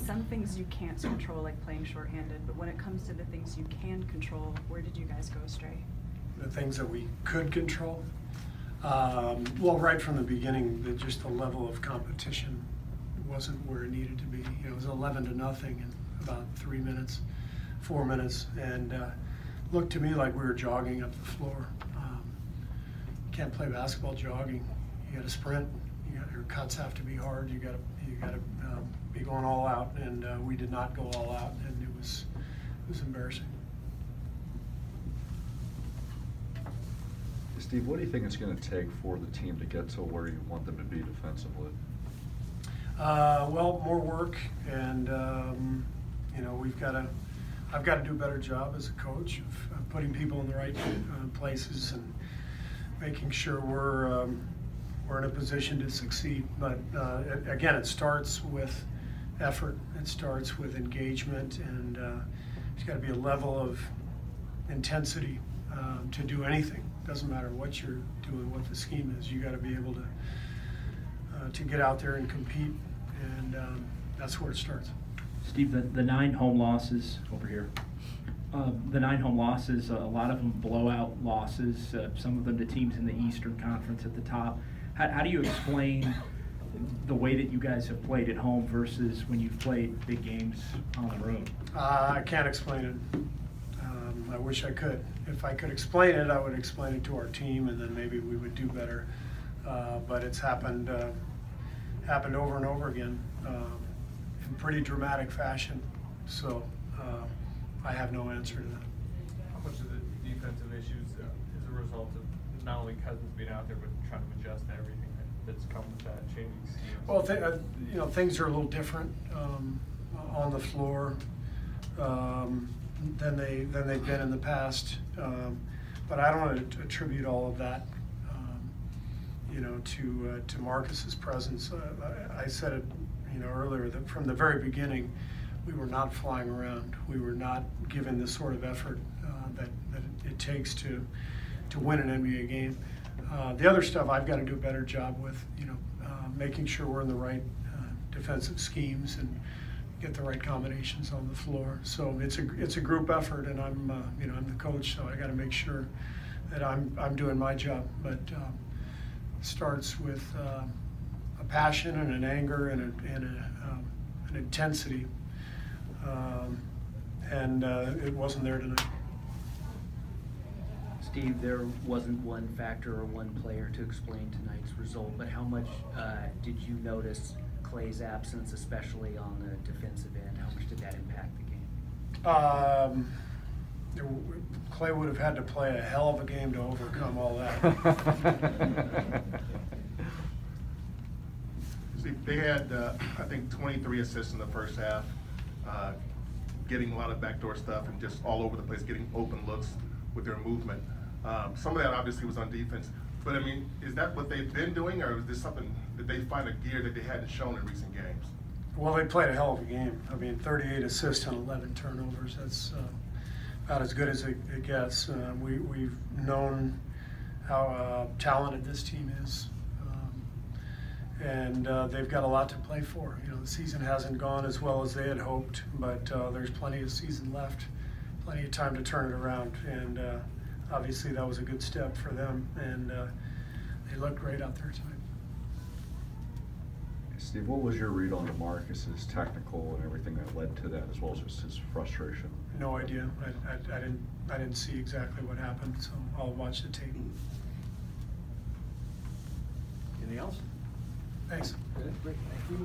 some things you can't control, like playing shorthanded, but when it comes to the things you can control, where did you guys go astray? The things that we could control? Well, right from the beginning, just the level of competition wasn't where it needed to be. You know, it was 11-0 in about 3 minutes, 4 minutes, and looked to me like we were jogging up the floor. You can't play basketball jogging. You got to sprint. Your cuts have to be hard. You got to be going all out, and we did not go all out, and it was embarrassing. Steve, what do you think it's going to take for the team to get to where you want them to be defensively? Well, more work, and you know, I've got to do a better job as a coach of putting people in the right places and making sure we're in a position to succeed. But again, it starts with effort. It starts with engagement, and there's got to be a level of intensity to do anything. Doesn't matter what you're doing, what the scheme is. You got to be able to get out there and compete, and that's where it starts. Steve, the 9 home losses over here. The 9 home losses, a lot of them blowout losses. Some of them to teams in the Eastern Conference at the top. How do you explain the way that you guys have played at home versus when you've played big games on the road? I can't explain it. I wish I could. If I could explain it, I would explain it to our team, and then maybe we would do better. But it's happened over and over again in pretty dramatic fashion. So I have no answer to that. How much of the defensive issues is a result of not only Cousins being out there, but trying to adjust to everything that's come with that changing schemes? Well, you know, things are a little different on the floor than they've been in the past. But I don't want to attribute all of that, you know, to Marcus's presence. I said it, you know, earlier that from the very beginning, we were not flying around. We were not given the sort of effort that it takes to win an NBA game. The other stuff I've got to do a better job with, you know, making sure we're in the right defensive schemes and get the right combinations on the floor. So it's a group effort, and I'm you know, I'm the coach, so I got to make sure that I'm doing my job. But it starts with a passion and an anger and an intensity, and it wasn't there tonight. Steve, there wasn't one factor or one player to explain tonight's result, but how much did you notice Clay's absence, especially on the defensive end? How much did that impact the game? Clay would have had to play a hell of a game to overcome all that. See, they had, I think, 23 assists in the first half, getting a lot of backdoor stuff and just all over the place, getting open looks with their movement. Some of that obviously was on defense, but I mean, is that what they've been doing, or is this something that they find a gear that they hadn't shown in recent games? Well, they played a hell of a game. I mean, 38 assists and 11 turnovers. That's about as good as it gets. We've known how talented this team is, and they've got a lot to play for. You know, the season hasn't gone as well as they had hoped, but there's plenty of season left, plenty of time to turn it around, and obviously that was a good step for them, and they looked great out there tonight. Steve, what was your read on DeMarcus's technical and everything that led to that, as well as just his frustration? No idea. I didn't see exactly what happened, so I'll watch the tape. Anything else? Thanks. Good. Great. Thank you.